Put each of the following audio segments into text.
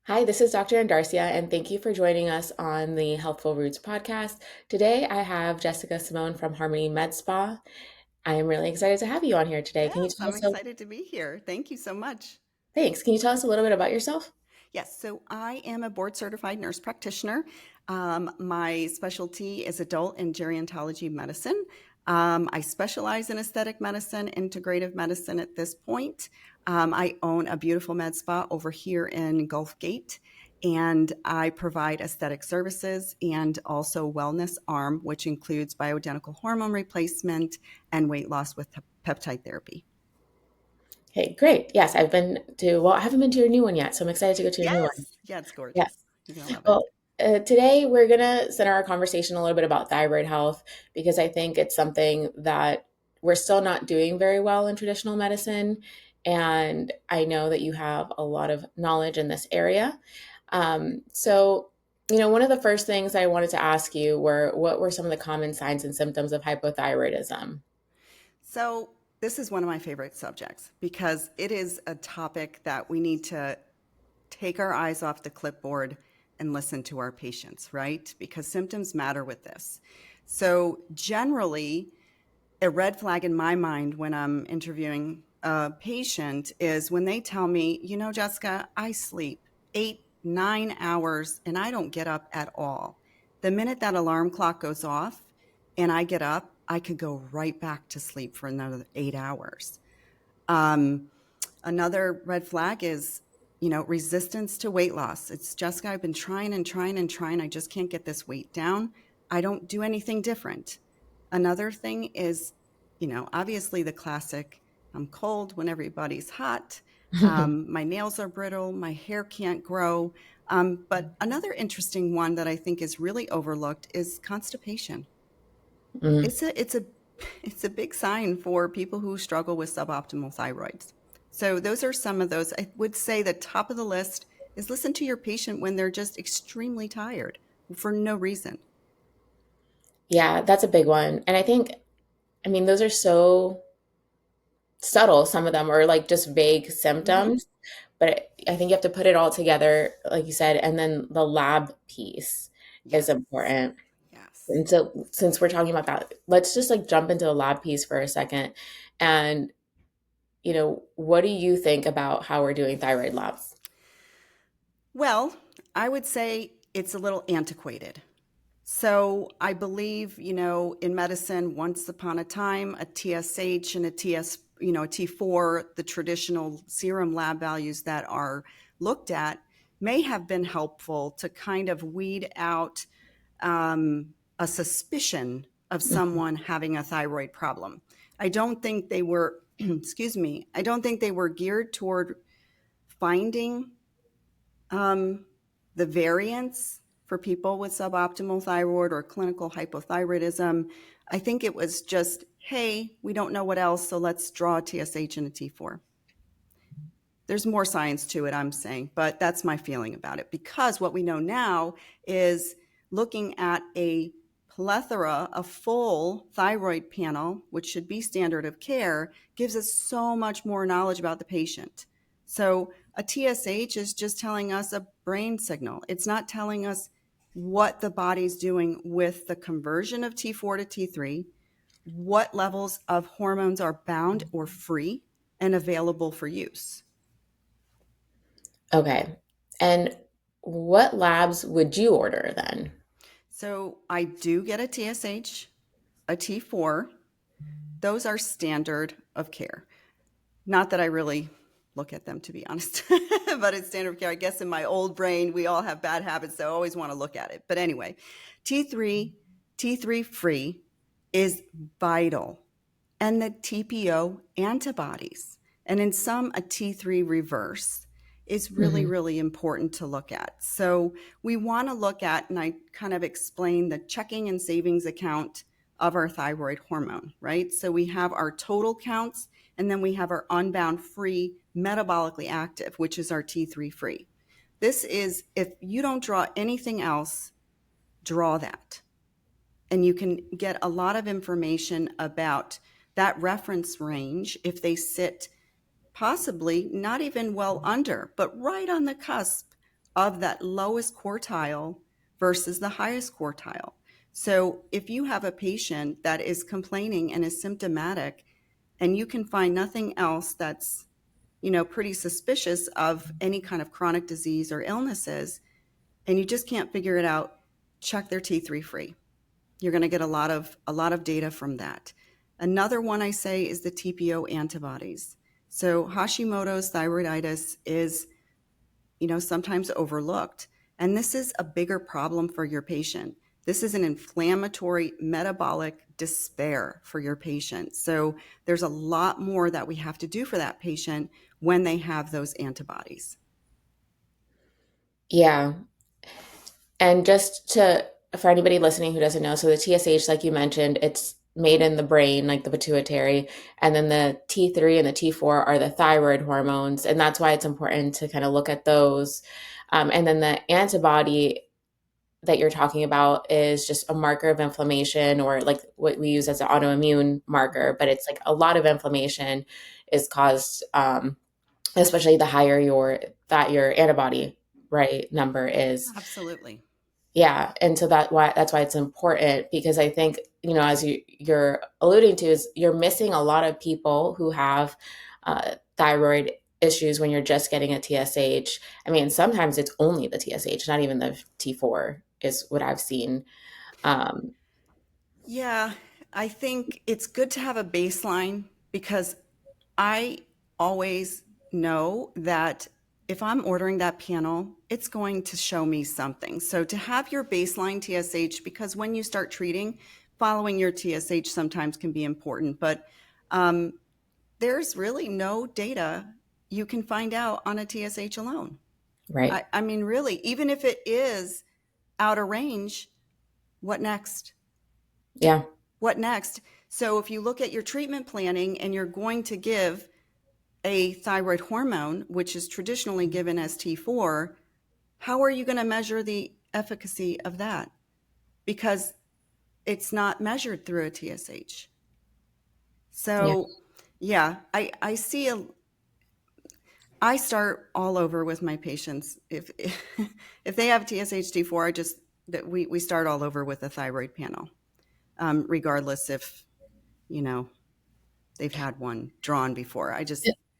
Hi, this is Dr. Andarcia, and thank you for joining us on the Healthful Roots podcast. Today, I have Jessica Simone from Harmony Med Spa. I am really excited to have you on here today. Can you Yes, tell I'm us a excited to be here. Thank you so much. thanks? Can you tell us a little bit about yourself? Yes, so I am a board certified nurse practitioner. My specialty is adult and gerontology medicine. I specialize in aesthetic medicine, integrative medicine at this point. I own a beautiful med spa over here in Gulf Gate, and I provide aesthetic services and also wellness arm, which includes bioidentical hormone replacement and weight loss with peptide therapy. Okay, great. Yes, I haven't been to your new one yet, so I'm excited to go to your new one. Yes, yeah, it's Yes. gorgeous. You're gonna love it. Well, today we're going to center our conversation a little bit about thyroid health because I think it's something that we're still not doing very well in traditional medicine. And I know that you have a lot of knowledge in this area. One of the first things I wanted to ask you were what were some of the common signs and symptoms of hypothyroidism? So, this is one of my favorite subjects because it is a topic that we need to take our eyes off the clipboard and listen to our patients, right? Because symptoms matter with this. So, generally, a red flag in my mind when I'm interviewing a patient is when they tell me, Jessica, I sleep 8, 9 hours and I don't get up at all. The minute that alarm clock goes off and I get up, I could go right back to sleep for another 8 hours. Um, Another red flag is, resistance to weight loss. It's Jessica, I've been trying and trying and trying. I just can't get this weight down. I don't do anything different. Another thing is, obviously the classic, I'm cold when everybody's hot. My nails are brittle. My hair can't grow. But another interesting one that I think is really overlooked is constipation. Mm. It's a it's a big sign for people who struggle with suboptimal thyroids. So those are some of those. I would say the top of the list is listen to your patient when they're just extremely tired for no reason. Yeah, that's a big one. And those are so subtle, some of them, or like just vague Hmm. symptoms. But I think you have to put it all together, like you said, and then the lab piece is Yes. important. Yes. And so, since we're talking about that, let's just like jump into the lab piece for a second. And, what do you think about how we're doing thyroid labs? Well, I would say it's a little antiquated. So I believe, in medicine, once upon a time, a TSH and a a T4, the traditional serum lab values that are looked at may have been helpful to kind of weed out a suspicion of Mhm. someone having a thyroid problem. I don't think they were, excuse me, I don't think they were geared toward finding um, the variance for people with suboptimal thyroid or clinical hypothyroidism. I think it was just, hey, we don't know what else, so let's draw a TSH and a T4. There's more science to it, I'm saying, but that's my feeling about it. Because what we know now is looking at a plethora, a full thyroid panel, which should be standard of care, gives us so much more knowledge about the patient. So a TSH is just telling us a brain signal. It's not telling us what the body's doing with the conversion of T4 to T3, what levels of hormones are bound or free and available for use. Okay. And what labs would you order then? So I do get a TSH, a T4. Those are standard of care. Not that I really look at them, to be honest, but it's standard of care. I guess in my old brain, we all have bad habits, so I always want to look at it. But anyway, T3, T3 free is vital. And the TPO antibodies, and in some, a T3 reverse is really, Mhm. really important to look at. So we want to look at, and I kind of explain the checking and savings account of our thyroid hormone, right? So we have our total counts, and then we have our unbound free metabolically active, which is our T3 free. This is, if you don't draw anything else, draw that. And you can get a lot of information about that reference range if they sit possibly not even well under, but right on the cusp of that lowest quartile versus the highest quartile. So if you have a patient that is complaining and is symptomatic, and you can find nothing else that's, pretty suspicious of any kind of chronic disease or illnesses, and you just can't figure it out, check their T3 free. You're going to get a lot of data from that. Another one I say is the TPO antibodies. So Hashimoto's thyroiditis is, sometimes overlooked. And this is a bigger problem for your patient. This is an inflammatory metabolic despair for your patient. So there's a lot more that we have to do for that patient when they have those antibodies. Yeah. And just to, for anybody listening who doesn't know, so the TSH, like you mentioned, it's made in the brain, like the pituitary, and then the T3 and the T4 are the thyroid hormones. And that's why it's important to kind of look at those. And then the antibody that you're talking about is just a marker of inflammation, or like what we use as an autoimmune marker, but it's like a lot of inflammation is caused, especially the higher your antibody right number is. Absolutely. Yeah, and so that's why it's important, because I think, as you're alluding to, is you're missing a lot of people who have thyroid issues when you're just getting a TSH. I mean, sometimes it's only the TSH, not even the T4 is what I've seen. Um, Yeah, I think it's good to have a baseline because I always know that if I'm ordering that panel, it's going to show me something. So to have your baseline TSH, because when you start treating, following your TSH sometimes can be important, but um, there's really no data you can find out on a TSH alone. right. I mean, really, even if it is out of range, what next? Yeah. What next? So if you look at your treatment planning and you're going to give a thyroid hormone, which is traditionally given as T4, how are you going to measure the efficacy of that? Because it's not measured through a TSH. Yeah. So, yeah, I start all over with my patients. If if they have TSH T4, that we start all over with a thyroid panel, regardless if you know they've had one drawn before.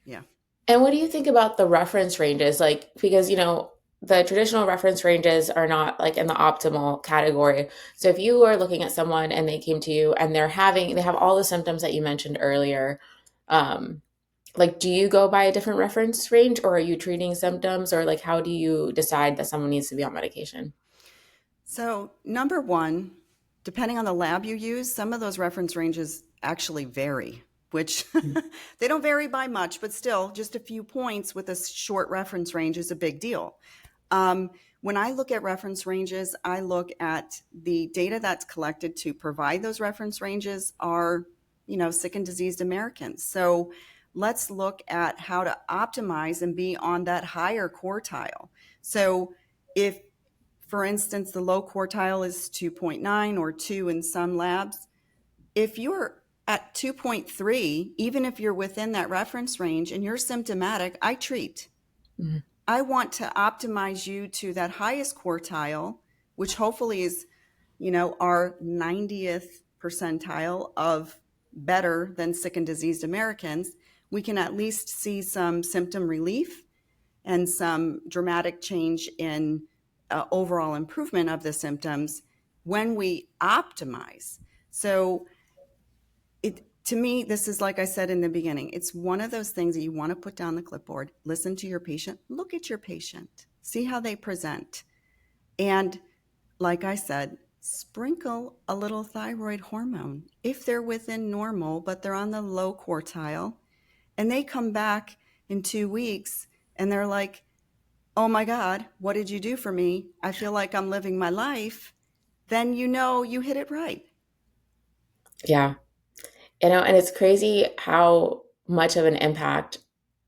Yeah. And what do you think about the reference ranges? Like, because, the traditional reference ranges are not like in the optimal category. So if you are looking at someone and they came to you and they have all the symptoms that you mentioned earlier, um, like, do you go by a different reference range, or are you treating symptoms, or like, how do you decide that someone needs to be on medication? So, number one, depending on the lab you use, some of those reference ranges actually vary, which they don't vary by much, but still, just a few points with a short reference range is a big deal. When I look at reference ranges, I look at the data that's collected to provide those reference ranges are, sick and diseased Americans. So let's look at how to optimize and be on that higher quartile. So if, for instance, the low quartile is 2.9 or 2 in some labs, if you're at 2.3, even if you're within that reference range and you're symptomatic, I treat. Mhm. I want to optimize you to that highest quartile, which hopefully is, our 90th percentile of better than sick and diseased Americans. We can at least see some symptom relief and some dramatic change in overall improvement of the symptoms when we optimize. So to me, this is, like I said in the beginning, it's one of those things that you want to put down the clipboard, listen to your patient, look at your patient, see how they present. And like I said, sprinkle a little thyroid hormone. If they're within normal, but they're on the low quartile, and they come back in 2 weeks and they're like, oh my God, what did you do for me? I feel like I'm living my life. Then you hit it right. Yeah. And it's crazy how much of an impact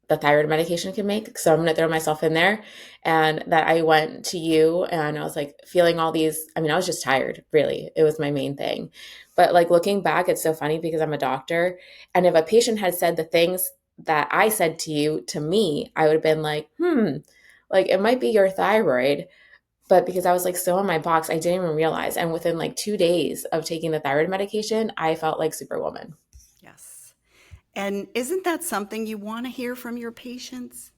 the thyroid medication can make. So I'm going to throw myself in there. And that I went to you and I was like feeling all these. I mean, I was just tired, really. It was my main thing. But like looking back, it's so funny because I'm a doctor. And if a patient had said the things that I said to you to me, I would have been like, like it might be your thyroid, but because I was like still in my box, I didn't even realize. And within like 2 days of taking the thyroid medication, I felt like Superwoman. Yes. And isn't that something you want to hear from your patients?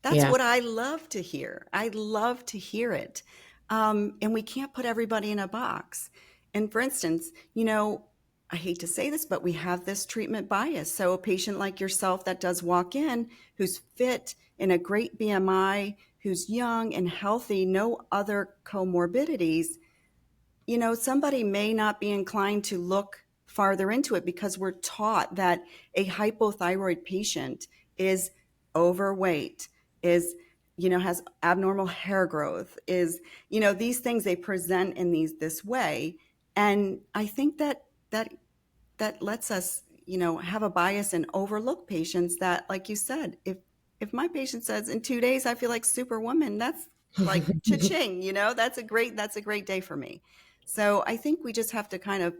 That's Yeah. what I love to hear. I love to hear it. And we can't put everybody in a box. And for instance, I hate to say this, but we have this treatment bias. So a patient like yourself that does walk in, who's fit, in a great BMI, who's young and healthy, no other comorbidities, somebody may not be inclined to look farther into it because we're taught that a hypothyroid patient is overweight, is, has abnormal hair growth, is, these things they present in this way. And I think that lets us, have a bias and overlook patients that, like you said, if my patient says in 2 days I feel like Superwoman, that's like cha-ching, that's a great day for me. So I think we just have to kind of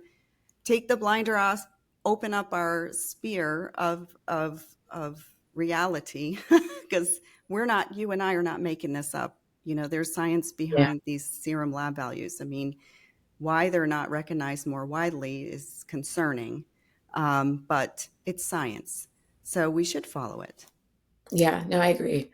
take the blinder off, open up our sphere of reality, because you and I are not making this up. There's science Yeah. behind these serum lab values. I mean, why they're not recognized more widely is concerning, but it's science, so we should follow it. Yeah. No, I agree.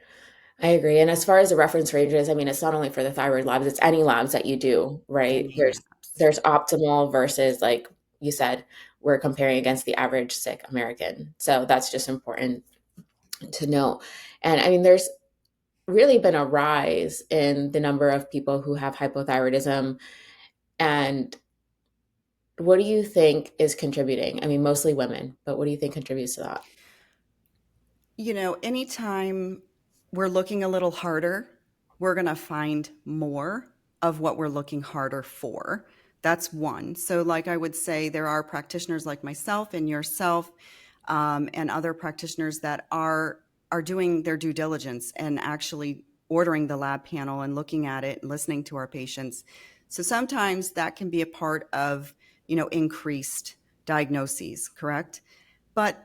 I agree. And as far as the reference ranges, I mean, it's not only for the thyroid labs, it's any labs that you do, right? Any There's labs. there's optimal versus like you said, we're comparing against the average sick American. So that's just important to know. And I mean, there's really been a rise in the number of people who have hypothyroidism. And what do you think is contributing? I mean, mostly women, but what do you think contributes to that? Anytime we're looking a little harder, we're going to find more of what we're looking harder for. That's one. So, like I would say, there are practitioners like myself and yourself, and other practitioners that are doing their due diligence and actually ordering the lab panel and looking at it and listening to our patients. So sometimes that can be a part of, increased diagnoses, correct? But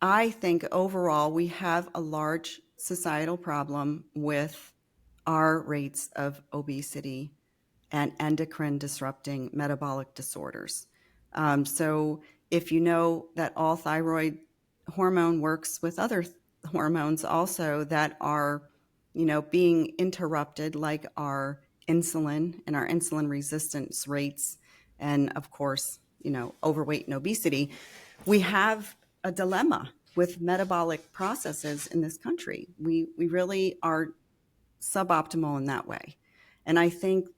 I think overall we have a large societal problem with our rates of obesity and endocrine disrupting metabolic disorders. So, if you know that all thyroid hormone works with other hormones also that are, being interrupted, like our insulin and our insulin resistance rates, and of course, overweight and obesity, we have a dilemma with metabolic processes in this country. We really are suboptimal in that way. And I think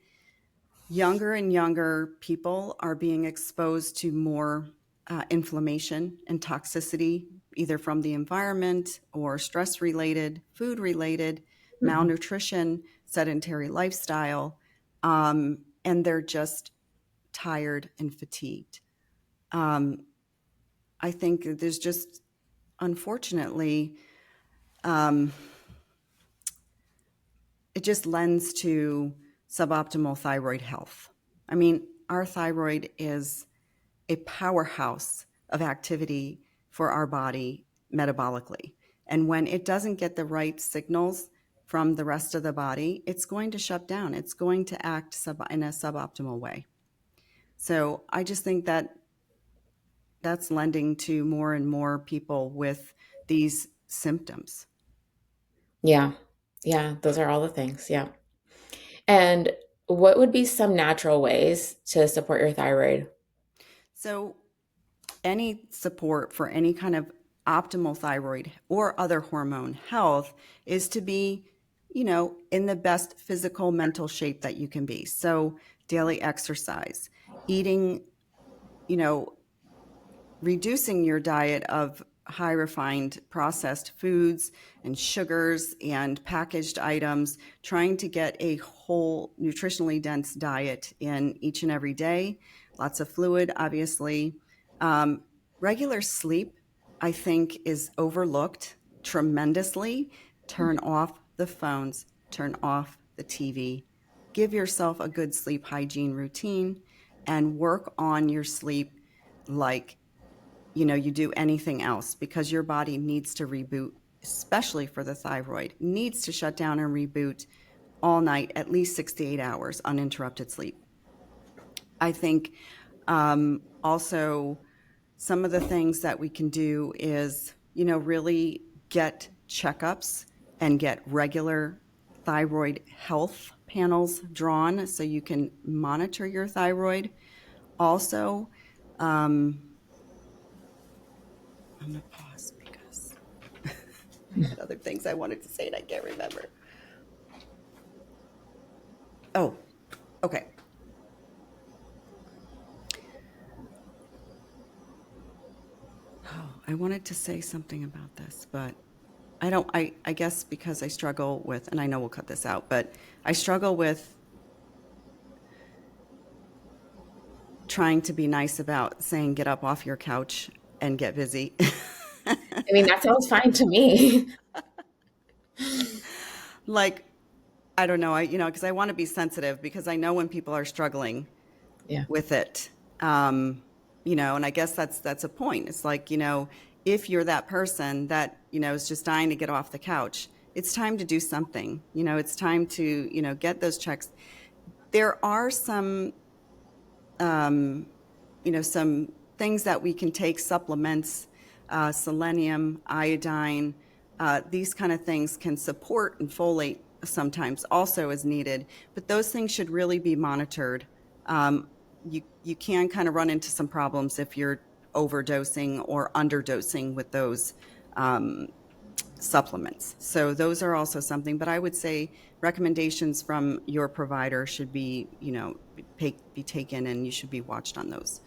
younger and younger people are being exposed to more inflammation and toxicity, either from the environment or stress related, food related, Mhm. malnutrition, sedentary lifestyle, and they're just tired and fatigued. Um, I think there's just, unfortunately, um, it just lends to suboptimal thyroid health. I mean, our thyroid is a powerhouse of activity for our body metabolically. And when it doesn't get the right signals from the rest of the body, it's going to shut down. It's going to act in a suboptimal way. So I just think that that's lending to more and more people with these symptoms. Yeah. Yeah. Those are all the things. Yeah. And what would be some natural ways to support your thyroid? So any support for any kind of optimal thyroid or other hormone health is to be, in the best physical, mental shape that you can be. So, daily exercise, eating, you know, reducing your diet of high refined processed foods and sugars and packaged items, trying to get a whole nutritionally dense diet in each and every day, lots of fluid, obviously. Um, Regular sleep, I think, is overlooked tremendously. Turn off the phones, turn off the TV, give yourself a good sleep hygiene routine, and work on your sleep like you do anything else, because your body needs to reboot especially for the thyroid, needs to shut down and reboot all night, at least 6 to 8 hours uninterrupted sleep. I think also some of the things that we can do is, really get checkups and get regular thyroid health panels drawn so you can monitor your thyroid. Also, I'm going to pause because I had other things I wanted to say and I can't remember. Oh, okay. Oh, I wanted to say something about this, but I guess because I struggle with, and I know we'll cut this out, but I struggle with trying to be nice about saying, get up off your couch and get busy. I mean, that sounds fine to me. Like, I don't know, because I want to be sensitive because I know when people are struggling Yeah. with it. And I guess that's a point. It's like, if you're that person that, is just dying to get off the couch, it's time to do something. It's time to, get those checks. There are some, some things that we can take, supplements, selenium, iodine, these kind of things can support, and folate sometimes also is needed, but those things should really be monitored. You can kind of run into some problems if you're overdosing or underdosing with those supplements. So those are also something, but I would say recommendations from your provider should be, be taken, and you should be watched on those.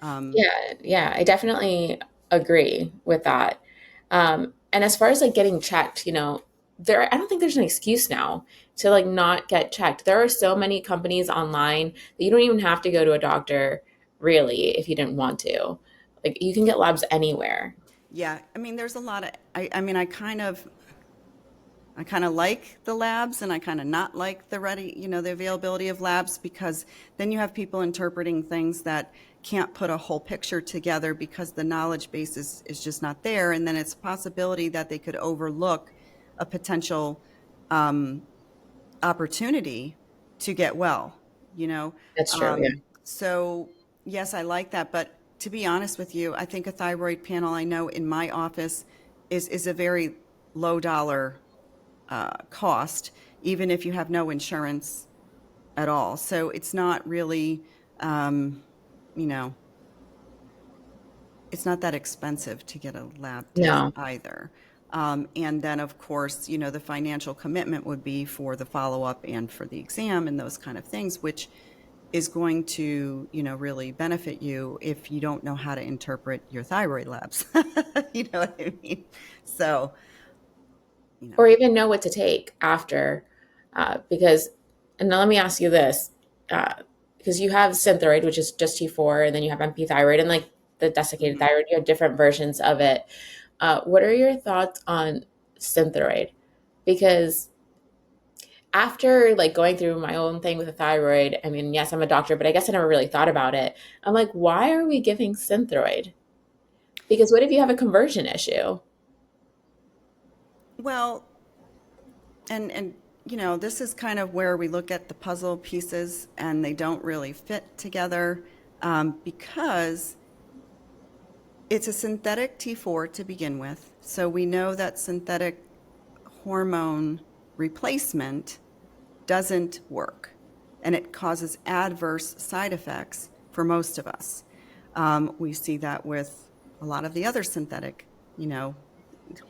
Yeah, I definitely agree with that. And as far as like getting checked, I don't think there's an excuse now to like not get checked. There are so many companies online that you don't even have to go to a doctor really if you didn't want to. Like you can get labs anywhere. Yeah, I mean, there's a lot of, I mean, I kind of like the labs, and I kind of not like the availability of labs, because then you have people interpreting things that can't put a whole picture together because the knowledge base is just not there. And then it's a possibility that they could overlook a potential opportunity to get well, you know? That's true. Yeah. So yes, I like that. But to be honest with you, I think a thyroid panel, I know in my office, is a very low dollar cost, even if you have no insurance at all. So it's not really, you know, it's not that expensive to get a lab test No. either. And then, of course, the financial commitment would be for the follow-up and for the exam and those kind of things, which is going to, really benefit you if you don't know how to interpret your thyroid labs. You know what I mean? So, you know. Or even know what to take after. Because, and now let me ask you this, uh, because you have Synthroid, which is just T4, and then you have MP thyroid, and like the desiccated Mhm. thyroid, you have different versions of it. What are your thoughts on Synthroid? Because after like going through my own thing with the thyroid, I mean, yes, I'm a doctor, but I guess I never really thought about it. I'm like, why are we giving Synthroid? Because what if you have a conversion issue? Well, and this is kind of where we look at the puzzle pieces and they don't really fit together, because it's a synthetic T4 to begin with. So we know that synthetic hormone replacement doesn't work, and it causes adverse side effects for most of us. We see that with a lot of the other synthetic,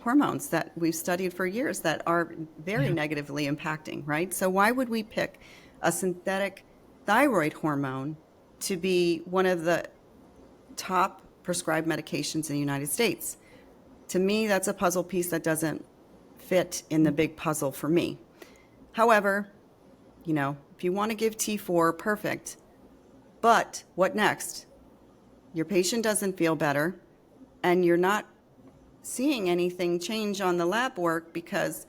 hormones that we've studied for years that are very Yeah. negatively impacting, right? So why would we pick a synthetic thyroid hormone to be one of the top prescribed medications in the United States? To me, that's a puzzle piece that doesn't fit in the big puzzle for me. However, if you want to give T4, perfect. But what next? Your patient doesn't feel better, and you're not seeing anything change on the lab work because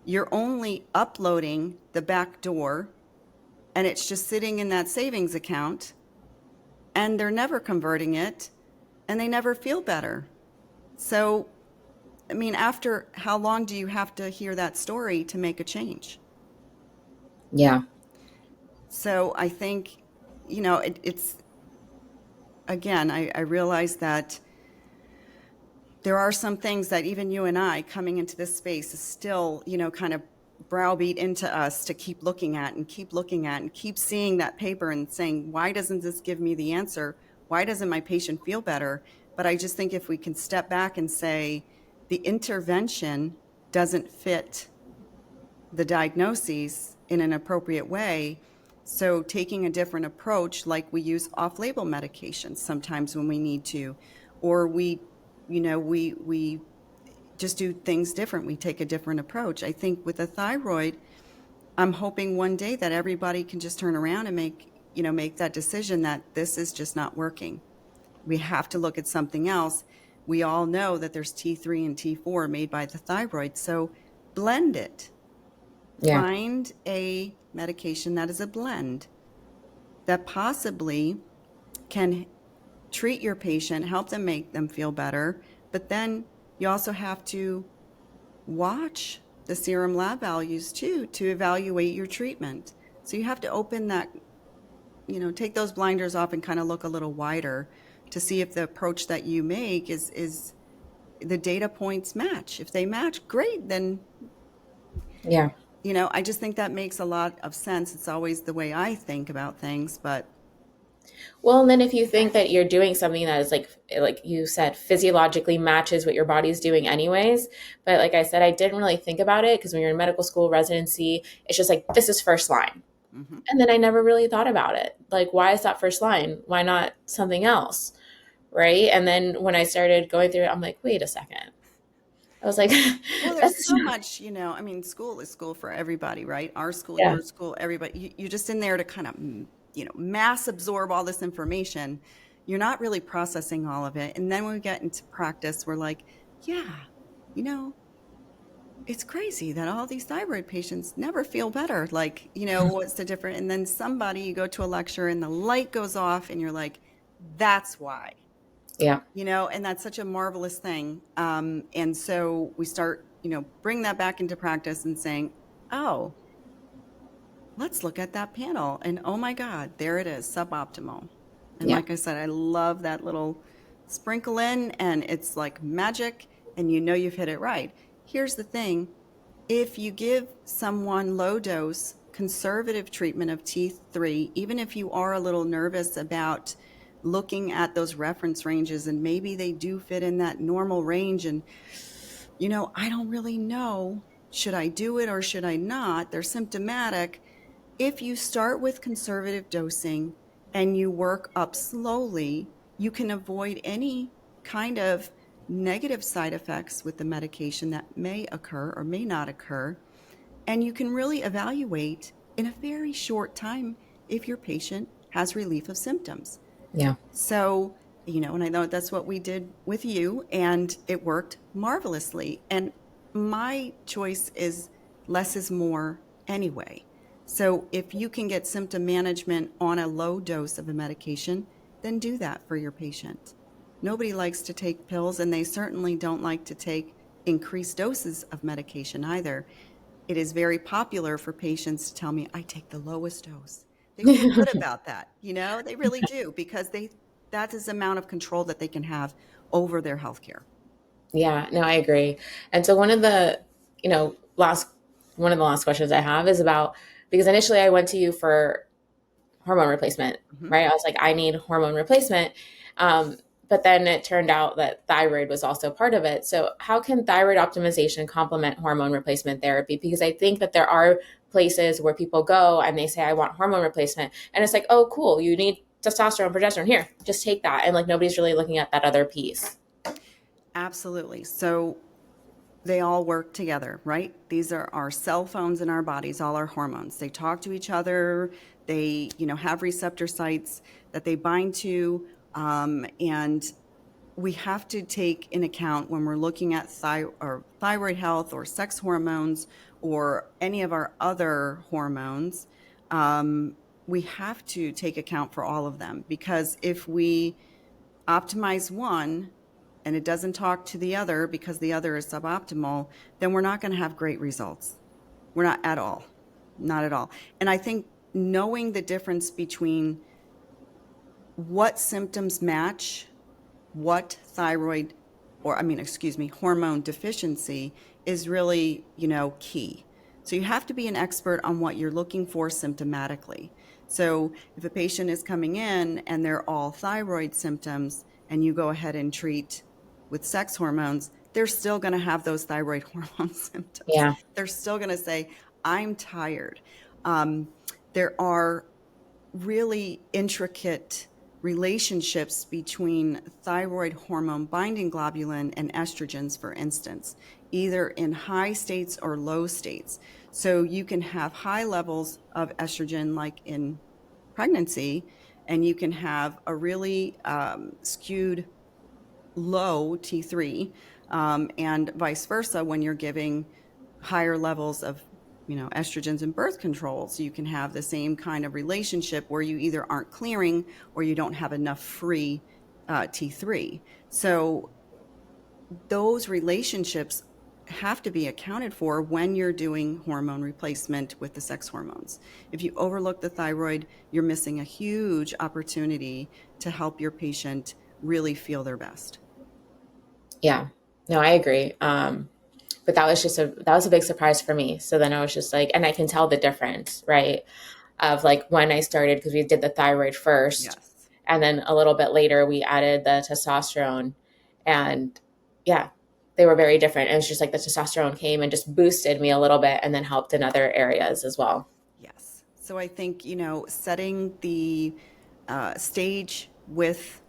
you're only uploading the back door, and it's just sitting in that savings account, and they're never converting it, and they never feel better. So I mean, after how long do you have to hear that story to make a change? Yeah. So I think, it's, again, I realize that there are some things that even you and I coming into this space is still, kind of browbeat into us to keep looking at and keep looking at and keep seeing that paper and saying, why doesn't this give me the answer? Why doesn't my patient feel better? But I just think if we can step back and say the intervention doesn't fit the diagnoses in an appropriate way. So taking a different approach, like we use off-label medications sometimes when we need to, or we just do things different. We take a different approach. I think with a thyroid, I'm hoping one day that everybody can just turn around and make that decision that this is just not working. We have to look at something else. We all know that there's T3 and T4 made by the thyroid. So blend it. Yeah. Find a medication that is a blend that possibly can treat your patient, help them make them feel better, but then you also have to watch the serum lab values too to evaluate your treatment. So you have to open that, take those blinders off and kind of look a little wider to see if the approach that you make is the data points match. If they match, great, then Yeah. I just think that makes a lot of sense. It's always the way I think about things, but Well, and then if you think that you're doing something that is like you said, physiologically matches what your body's doing anyways, but like I said, I didn't really think about it because when you're in medical school residency, it's just like this is first line. mhm. And then I never really thought about it. Like, why is that first line? Why not something else? Right. And then when I started going through it, I'm like, wait a second. I was like, Well, there's that's so much, I mean, school is school for everybody, right? Our school, yeah, your school, everybody. You're just in there to kind of, mass absorb all this information. You're not really processing all of it. And then when we get into practice, we're like, yeah, you know, it's crazy that all these thyroid patients never feel better. Like, what's the difference? And then you go to a lecture and the light goes off and you're like, that's why. yeah, And that's such a marvelous thing. And so we start, bring that back into practice and saying, oh, let's look at that panel. And oh my God, there it is, suboptimal. And yeah, like I said, I love that little sprinkle in, and it's like magic, and you've hit it right. Here's the thing, if you give someone low dose conservative treatment of T3, even if you are a little nervous about looking at those reference ranges and maybe they do fit in that normal range, and I don't really know, should I do it or should I not? They're symptomatic. If you start with conservative dosing and you work up slowly, you can avoid any kind of negative side effects with the medication that may occur or may not occur. And you can really evaluate in a very short time if your patient has relief of symptoms. yeah, So, and I know that's what we did with you, and it worked marvelously. And my choice is less is more anyway. So, if you can get symptom management on a low dose of a medication, then do that for your patient. Nobody likes to take pills, and they certainly don't like to take increased doses of medication either. It is very popular for patients to tell me, I take the lowest dose. They feel good about that, they really do, because that is the amount of control that they can have over their healthcare. yeah. No, I agree. And so you know, last one of the last questions I have is about because initially I went to you for hormone replacement, Mhm. right? I was like, I need hormone replacement. Um, but then it turned out that thyroid was also part of it. So, how can thyroid optimization complement hormone replacement therapy? Because I think that there are places where people go and they say, I want hormone replacement. And it's like, oh, cool, you need testosterone, progesterone. Here, just take that. And like, nobody's really looking at that other piece. Absolutely. So they all work together, right? These are our cell phones in our bodies, all our hormones. They talk to each other. They, have receptor sites that they bind to. And we have to take in account when we're looking at or thyroid health or sex hormones or any of our other hormones. We have to take account for all of them, because if we optimize one, and it doesn't talk to the other because the other is suboptimal, then we're not going to have great results. We're not at all. Not at all. And I think knowing the difference between what symptoms match what thyroid, or I mean, excuse me, hormone deficiency is really, key. So you have to be an expert on what you're looking for symptomatically. So if a patient is coming in and they're all thyroid symptoms and you go ahead and treat with sex hormones, they're still going to have those thyroid hormone symptoms. Yeah. They're still going to say, I'm tired. There are really intricate relationships between thyroid hormone binding globulin and estrogens, for instance, either in high states or low states. So you can have high levels of estrogen, like in pregnancy, and you can have a really skewed low T3, and vice versa when you're giving higher levels of estrogens and birth control. So you can have the same kind of relationship where you either aren't clearing or you don't have enough free T3. So those relationships have to be accounted for when you're doing hormone replacement with the sex hormones. If you overlook the thyroid, you're missing a huge opportunity to help your patient really feel their best. Yeah. No, I agree. But that was a big surprise for me. So then I was just like, and I can tell the difference, right? Of like when I started, because we did the thyroid first, Yes. and then a little bit later we added the testosterone, and yeah, they were very different. And it's just like the testosterone came and just boosted me a little bit, and then helped in other areas as well. Yes. So I think, setting the stage with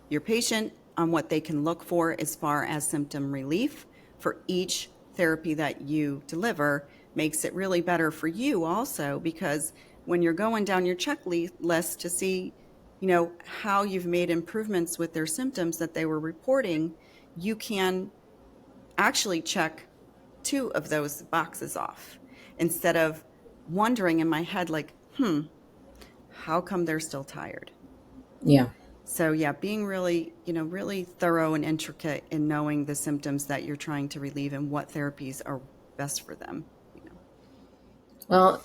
your patient on what they can look for as far as symptom relief for each therapy that you deliver makes it really better for you also, because when you're going down your checklist to see, how you've made improvements with their symptoms that they were reporting, you can actually check two of those boxes off instead of wondering in my head, like, how come they're still tired? Yeah. So yeah, being really, really thorough and intricate in knowing the symptoms that you're trying to relieve and what therapies are best for them. Well,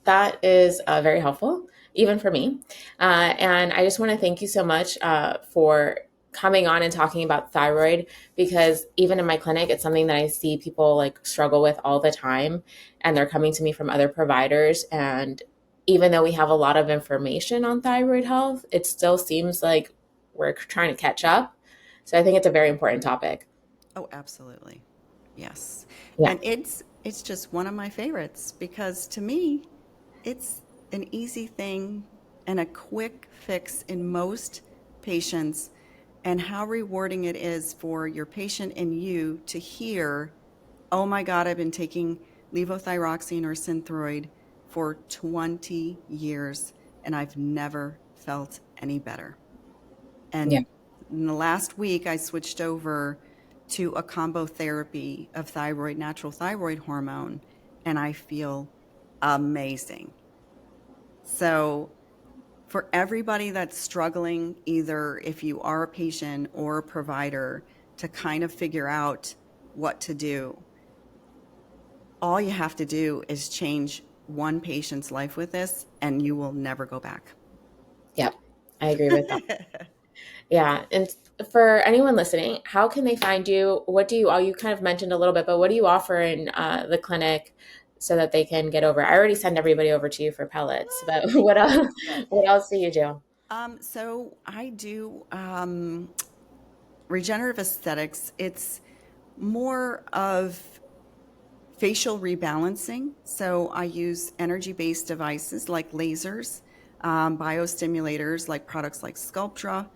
that is very helpful, even for me. And I just want to thank you so much for coming on and talking about thyroid, because even in my clinic, it's something that I see people like struggle with all the time. And they're coming to me from other providers. And even though we have a lot of information on thyroid health, it still seems like we're trying to catch up. So I think it's a very important topic. Oh, absolutely. Yes. Yeah. And it's just one of my favorites because to me, it's an easy thing and a quick fix in most patients, and how rewarding it is for your patient and you to hear, oh my God, I've been taking levothyroxine or Synthroid for 20 years and I've never felt any better. Yeah. And in the last week, I switched over to a combo therapy of thyroid, natural thyroid hormone, and I feel amazing. So, for everybody that's struggling, either if you are a patient or a provider, to kind of figure out what to do, all you have to do is change one patient's life with this, and you will never go back. Yeah. I agree with that. Yeah. And for anyone listening, how can they find you? What do you, oh, you kind of mentioned a little bit, but what do you offer in the clinic so that they can get over? I already send everybody over to you for pellets, but what else, Yes. what else do you do? So I do regenerative aesthetics. It's more of facial rebalancing. So I use energy-based devices like lasers, biostimulators like products like Sculptra,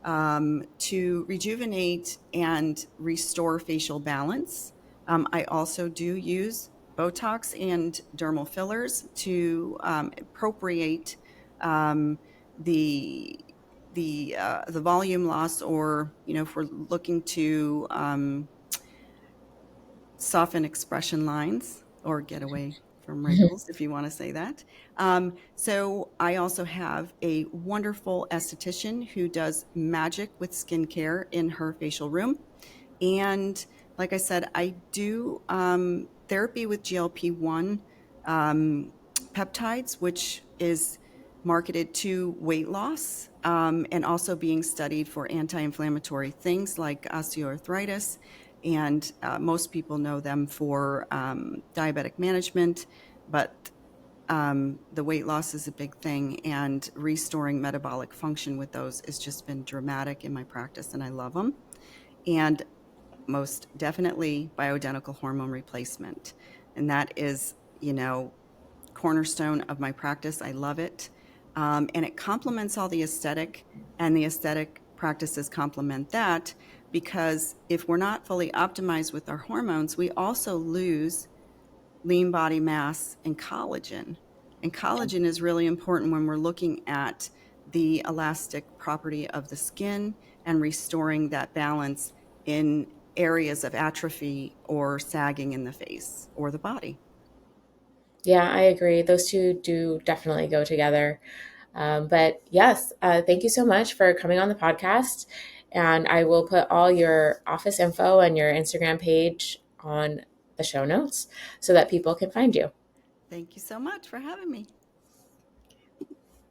to rejuvenate and restore facial balance. I also do use Botox and dermal fillers to appropriate um, the the volume loss, or if we're looking to soften expression lines or get away from wrinkles, if you want to say that. So I also have a wonderful esthetician who does magic with skincare in her facial room. And like I said, I do therapy with GLP-1 um, peptides, which is marketed to weight loss and also being studied for anti-inflammatory things like osteoarthritis. And most people know them for diabetic management, but the weight loss is a big thing, and restoring metabolic function with those has just been dramatic in my practice, and I love them. And most definitely bioidentical hormone replacement. And that is, cornerstone of my practice. I love it. And it complements all the aesthetic, and the aesthetic practices complement that because if we're not fully optimized with our hormones, we also lose lean body mass and collagen. And collagen is really important when we're looking at the elastic property of the skin and restoring that balance in areas of atrophy or sagging in the face or the body. Yeah, I agree. Those two do definitely go together. But yes, thank you so much for coming on the podcast. And I will put all your office info and your Instagram page on the show notes so that people can find you. Thank you so much for having me.